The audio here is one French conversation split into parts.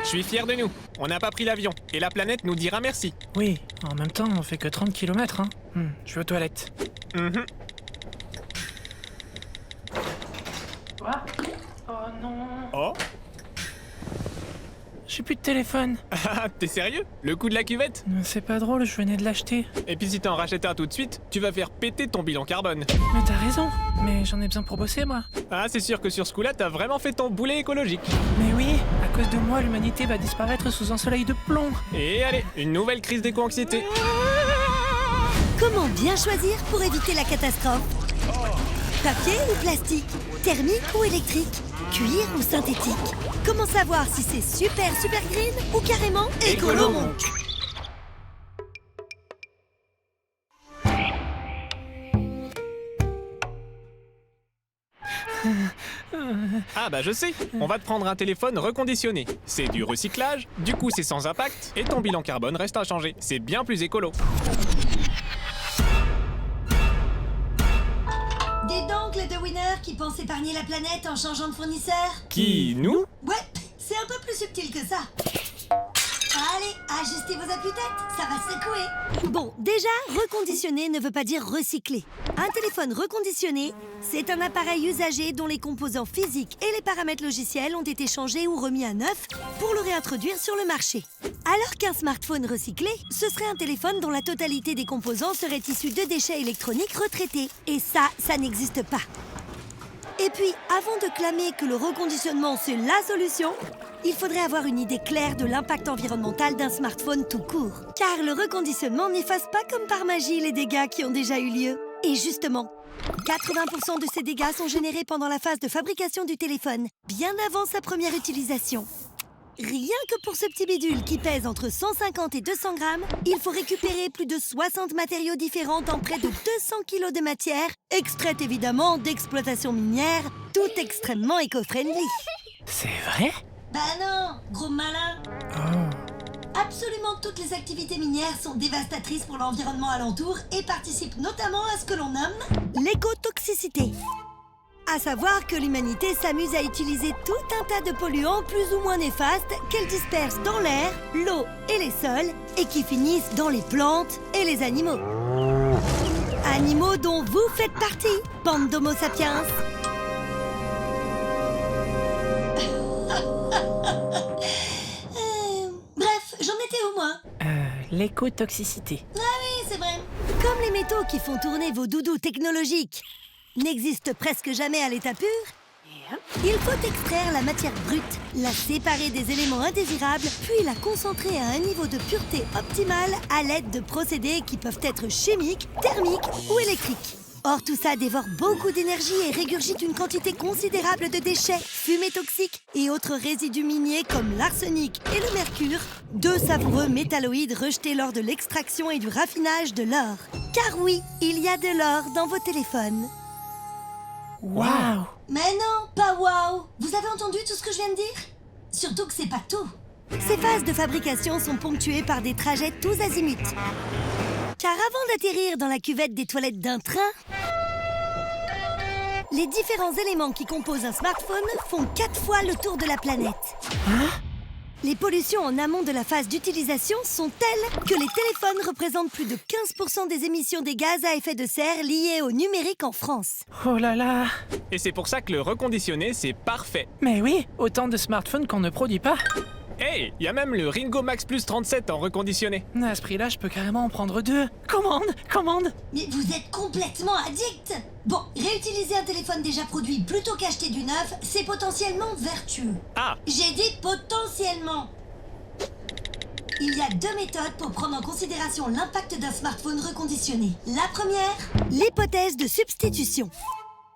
Je suis fier de nous. On n'a pas pris l'avion. Et la planète nous dira merci. Oui, en même temps, on fait que 30 km, hein. Je vais aux toilettes. Mhm. Quoi? Oh non. Oh. J'ai plus de téléphone. Ah, t'es sérieux? Le coup de la cuvette? C'est pas drôle, je venais de l'acheter. Et puis si t'en rachètes un tout de suite, tu vas faire péter ton bilan carbone. Mais t'as raison, mais j'en ai besoin pour bosser, moi. Ah, c'est sûr que sur ce coup-là, t'as vraiment fait ton boulet écologique. Mais oui, à cause de moi, l'humanité va disparaître sous un soleil de plomb. Et allez, une nouvelle crise d'éco-anxiété. Comment bien choisir pour éviter la catastrophe? Papier ou plastique? Thermique ou électrique? Cuir ou synthétique? Comment savoir si c'est super green ou carrément écolo? Ah bah je sais, on va te prendre un téléphone reconditionné. C'est du recyclage, du coup c'est sans impact, et ton bilan carbone reste inchangé. C'est bien plus écolo. Des donc les deux winners qui pensent épargner la planète en changeant de fournisseur? Qui, nous? Ouais, c'est un peu plus subtil que ça. Allez, ajustez vos appuis-têtes, ça va secouer. Bon, déjà, reconditionner ne veut pas dire recycler. Un téléphone reconditionné, c'est un appareil usagé dont les composants physiques et les paramètres logiciels ont été changés ou remis à neuf pour le réintroduire sur le marché. Alors qu'un smartphone recyclé, ce serait un téléphone dont la totalité des composants serait issue de déchets électroniques retraités. Et ça n'existe pas. Et puis, avant de clamer que le reconditionnement c'est la solution, il faudrait avoir une idée claire de l'impact environnemental d'un smartphone tout court. Car le reconditionnement n'efface pas comme par magie les dégâts qui ont déjà eu lieu. Et justement, 80% de ces dégâts sont générés pendant la phase de fabrication du téléphone, bien avant sa première utilisation. Rien que pour ce petit bidule qui pèse entre 150 et 200 grammes, il faut récupérer plus de 60 matériaux différents dans près de 200 kilos de matière, extraite évidemment d'exploitation minière, tout extrêmement éco-friendly. C'est vrai? Bah non, gros malin. Oh. Absolument toutes les activités minières sont dévastatrices pour l'environnement alentour et participent notamment à ce que l'on nomme l'écotoxicité. À savoir que l'humanité s'amuse à utiliser tout un tas de polluants plus ou moins néfastes qu'elle disperse dans l'air, l'eau et les sols et qui finissent dans les plantes et les animaux. Animaux dont vous faites partie, bande d'homo sapiens. Bref, j'en étais au moins. L'écotoxicité. Oui, c'est vrai. Comme les métaux qui font tourner vos doudous technologiques n'existent presque jamais à l'état pur, il faut extraire la matière brute, la séparer des éléments indésirables, puis la concentrer à un niveau de pureté optimal à l'aide de procédés qui peuvent être chimiques, thermiques ou électriques. Or, tout ça dévore beaucoup d'énergie et régurgite une quantité considérable de déchets, fumées toxiques et autres résidus miniers comme l'arsenic et le mercure, deux savoureux métalloïdes rejetés lors de l'extraction et du raffinage de l'or. Car oui, il y a de l'or dans vos téléphones. Waouh! Mais non, pas waouh! Vous avez entendu tout ce que je viens de dire? Surtout que c'est pas tout. Ces phases de fabrication sont ponctuées par des trajets tous azimuts. Car avant d'atterrir dans la cuvette des toilettes d'un train, les différents éléments qui composent un smartphone font 4 fois le tour de la planète. Hein? Les pollutions en amont de la phase d'utilisation sont telles que les téléphones représentent plus de 15% des émissions des gaz à effet de serre liées au numérique en France. Oh là là! Et c'est pour ça que le reconditionné, c'est parfait. Mais oui, autant de smartphones qu'on ne produit pas. Hey, y a même le Ringo Max Plus 37 en reconditionné. À ce prix-là, je peux carrément en prendre 2. Commande! Mais vous êtes complètement addict! Bon, réutiliser un téléphone déjà produit plutôt qu'acheter du neuf, c'est potentiellement vertueux. Ah, J'ai dit potentiellement! Il y a 2 méthodes pour prendre en considération l'impact d'un smartphone reconditionné. La première, l'hypothèse de substitution.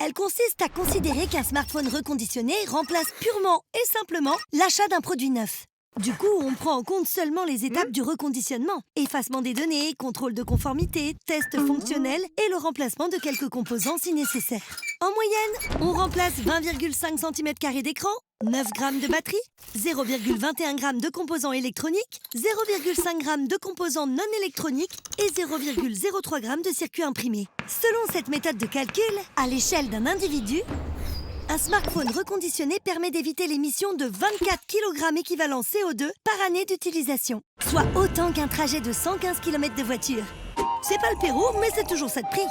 Elle consiste à considérer qu'un smartphone reconditionné remplace purement et simplement l'achat d'un produit neuf. Du coup, on prend en compte seulement les étapes du reconditionnement. Effacement des données, contrôle de conformité, test fonctionnel et le remplacement de quelques composants si nécessaire. En moyenne, on remplace 20,5 cm² d'écran, 9 grammes de batterie, 0,21 g de composants électroniques, 0,5 g de composants non électroniques et 0,03 g de circuits imprimés. Selon cette méthode de calcul, à l'échelle d'un individu, Un smartphone reconditionné permet d'éviter l'émission de 24 kg équivalent CO2 par année d'utilisation, soit autant qu'un trajet de 115 km de voiture. C'est pas le Pérou, mais c'est toujours ça de prix.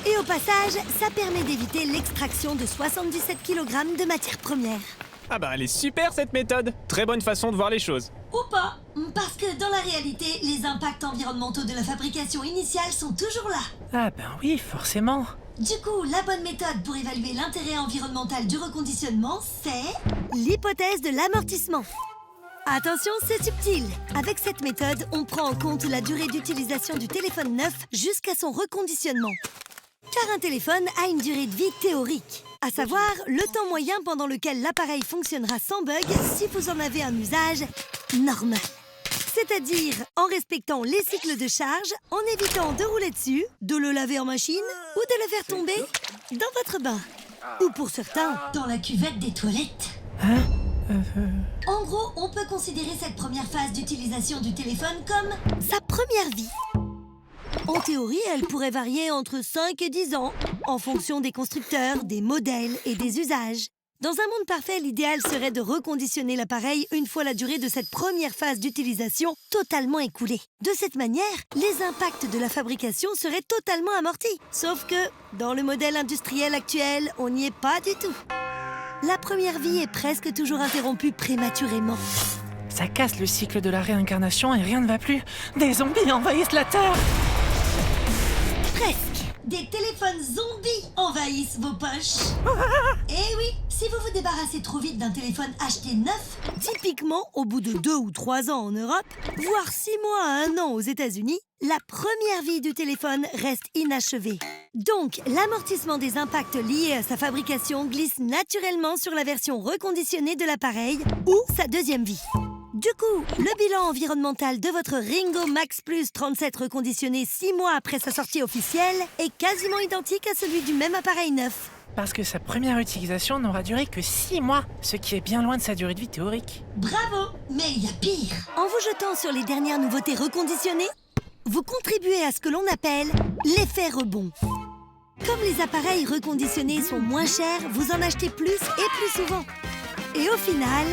Et au passage, ça permet d'éviter l'extraction de 77 kg de matières premières. Ah bah elle est super cette méthode. Très bonne façon de voir les choses. Ou pas, parce que dans la réalité, les impacts environnementaux de la fabrication initiale sont toujours là. Ah ben oui, forcément. Du coup, la bonne méthode pour évaluer l'intérêt environnemental du reconditionnement, c'est l'hypothèse de l'amortissement. Attention, c'est subtil. Avec cette méthode, on prend en compte la durée d'utilisation du téléphone neuf jusqu'à son reconditionnement. Car un téléphone a une durée de vie théorique, à savoir le temps moyen pendant lequel l'appareil fonctionnera sans bug si vous en avez un usage normal. C'est-à-dire en respectant les cycles de charge, en évitant de rouler dessus, de le laver en machine ou de le faire tomber dans votre bain. Ou pour certains, dans la cuvette des toilettes. Hein En gros, on peut considérer cette première phase d'utilisation du téléphone comme sa première vie. En théorie, elle pourrait varier entre 5 et 10 ans, en fonction des constructeurs, des modèles et des usages. Dans un monde parfait, l'idéal serait de reconditionner l'appareil une fois la durée de cette première phase d'utilisation totalement écoulée. De cette manière, les impacts de la fabrication seraient totalement amortis. Sauf que, dans le modèle industriel actuel, on n'y est pas du tout. La première vie est presque toujours interrompue prématurément. Ça casse le cycle de la réincarnation et rien ne va plus. Des zombies envahissent la Terre. Presque. Des téléphones zombies envahissent vos poches. Eh oui, si vous vous débarrassez trop vite d'un téléphone acheté neuf, typiquement au bout de 2 ou 3 ans en Europe, voire 6 mois à 1 an aux États-Unis, la première vie du téléphone reste inachevée. Donc, l'amortissement des impacts liés à sa fabrication glisse naturellement sur la version reconditionnée de l'appareil ou sa deuxième vie. Du coup, le bilan environnemental de votre Ringo Max Plus 37 reconditionné 6 mois après sa sortie officielle est quasiment identique à celui du même appareil neuf. Parce que sa première utilisation n'aura duré que 6 mois, ce qui est bien loin de sa durée de vie théorique. Bravo, mais il y a pire. En vous jetant sur les dernières nouveautés reconditionnées, vous contribuez à ce que l'on appelle l'effet rebond. Comme les appareils reconditionnés sont moins chers, vous en achetez plus et plus souvent. Et au final,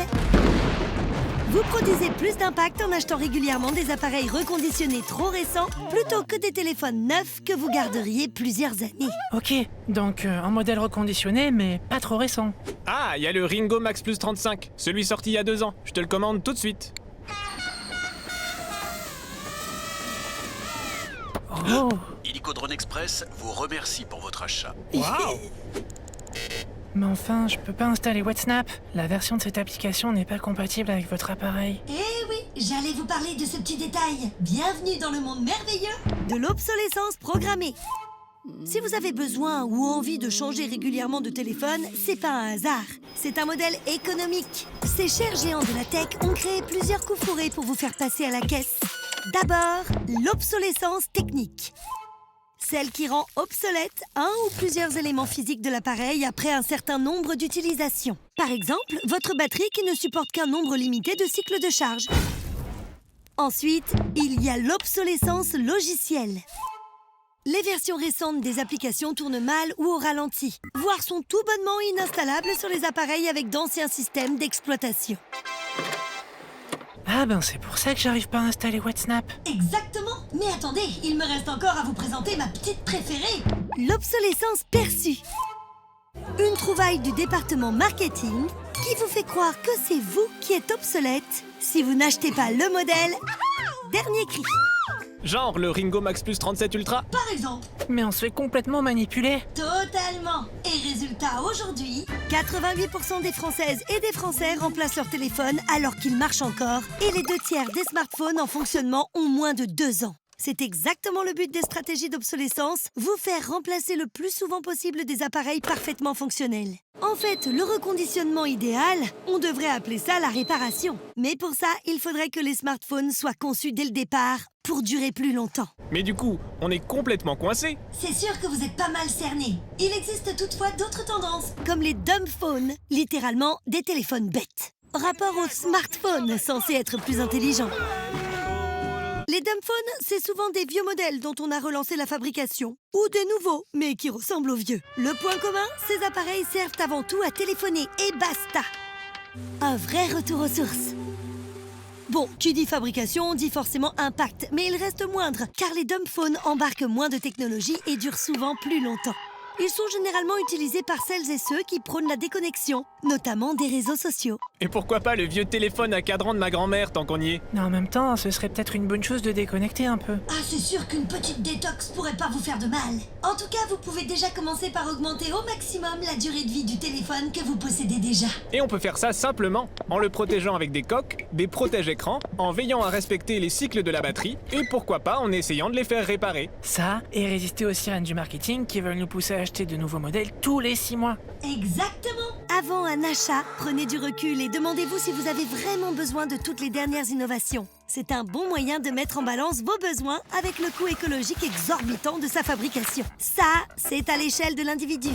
vous produisez plus d'impact en achetant régulièrement des appareils reconditionnés trop récents plutôt que des téléphones neufs que vous garderiez plusieurs années. Ok, donc un modèle reconditionné, mais pas trop récent. Ah, il y a le Ringo Max Plus 35, celui sorti il y a 2 ans. Je te le commande tout de suite. Oh, Illico Drone Express vous remercie pour votre achat. Waouh! mais enfin, je peux pas installer WhatsApp. La version de cette application n'est pas compatible avec votre appareil. Eh oui, j'allais vous parler de ce petit détail. Bienvenue dans le monde merveilleux de l'obsolescence programmée. Si vous avez besoin ou envie de changer régulièrement de téléphone, c'est pas un hasard. C'est un modèle économique. Ces chers géants de la tech ont créé plusieurs coups fourrés pour vous faire passer à la caisse. D'abord, l'obsolescence technique. Celle qui rend obsolète un ou plusieurs éléments physiques de l'appareil après un certain nombre d'utilisations. Par exemple, votre batterie qui ne supporte qu'un nombre limité de cycles de charge. Ensuite, il y a l'obsolescence logicielle. Les versions récentes des applications tournent mal ou au ralenti, voire sont tout bonnement ininstallables sur les appareils avec d'anciens systèmes d'exploitation. Ah ben c'est pour ça que j'arrive pas à installer WhatsApp. Exactement. Mais attendez, il me reste encore à vous présenter ma petite préférée. L'obsolescence perçue. Une trouvaille du département marketing qui vous fait croire que c'est vous qui êtes obsolète si vous n'achetez pas le modèle dernier cri. Genre le Ringo Max Plus 37 Ultra? Par exemple. Mais on se fait complètement manipuler. Totalement. Et résultat, aujourd'hui, 88% des Françaises et des Français remplacent leur téléphone alors qu'il marche encore et les 2/3 des smartphones en fonctionnement ont moins de 2 ans. C'est exactement le but des stratégies d'obsolescence, vous faire remplacer le plus souvent possible des appareils parfaitement fonctionnels. En fait, le reconditionnement idéal, on devrait appeler ça la réparation. Mais pour ça, il faudrait que les smartphones soient conçus dès le départ pour durer plus longtemps. Mais du coup, on est complètement coincé. C'est sûr que vous êtes pas mal cerné. Il existe toutefois d'autres tendances, comme les dumb phones, littéralement des téléphones bêtes. Rapport aux smartphones censés être plus intelligents. Les dumbphones, c'est souvent des vieux modèles dont on a relancé la fabrication. Ou des nouveaux, mais qui ressemblent aux vieux. Le point commun, ces appareils servent avant tout à téléphoner et basta. Un vrai retour aux sources. Bon, qui dit fabrication dit forcément impact, mais il reste moindre, car les dumbphones embarquent moins de technologie et durent souvent plus longtemps. Ils sont généralement utilisés par celles et ceux qui prônent la déconnexion, notamment des réseaux sociaux. Et pourquoi pas le vieux téléphone à cadran de ma grand-mère tant qu'on y est? Mais en même temps, ce serait peut-être une bonne chose de déconnecter un peu. Ah, c'est sûr qu'une petite détox pourrait pas vous faire de mal. En tout cas, vous pouvez déjà commencer par augmenter au maximum la durée de vie du téléphone que vous possédez déjà. Et on peut faire ça simplement, en le protégeant avec des coques, des protège-écrans, en veillant à respecter les cycles de la batterie, et pourquoi pas en essayant de les faire réparer. Ça, et résister aux sirènes du marketing qui veulent nous pousser à acheter de nouveaux modèles tous les 6 mois. Exactement. Avant un achat, prenez du recul et demandez-vous si vous avez vraiment besoin de toutes les dernières innovations. C'est un bon moyen de mettre en balance vos besoins avec le coût écologique exorbitant de sa fabrication. Ça, c'est à l'échelle de l'individu.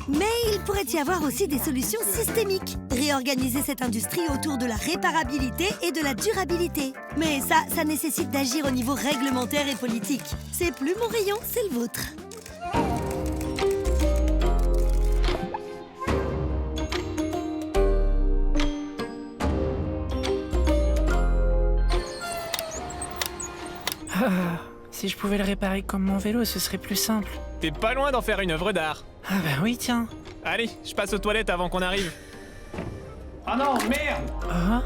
Mais il pourrait y avoir aussi des solutions systémiques. Réorganiser cette industrie autour de la réparabilité et de la durabilité. Mais ça nécessite d'agir au niveau réglementaire et politique. C'est plus mon rayon, c'est le vôtre. Si je pouvais le réparer comme mon vélo, ce serait plus simple. T'es pas loin d'en faire une œuvre d'art. Ah bah oui, tiens. Allez, je passe aux toilettes avant qu'on arrive. Ah non, merde! Ah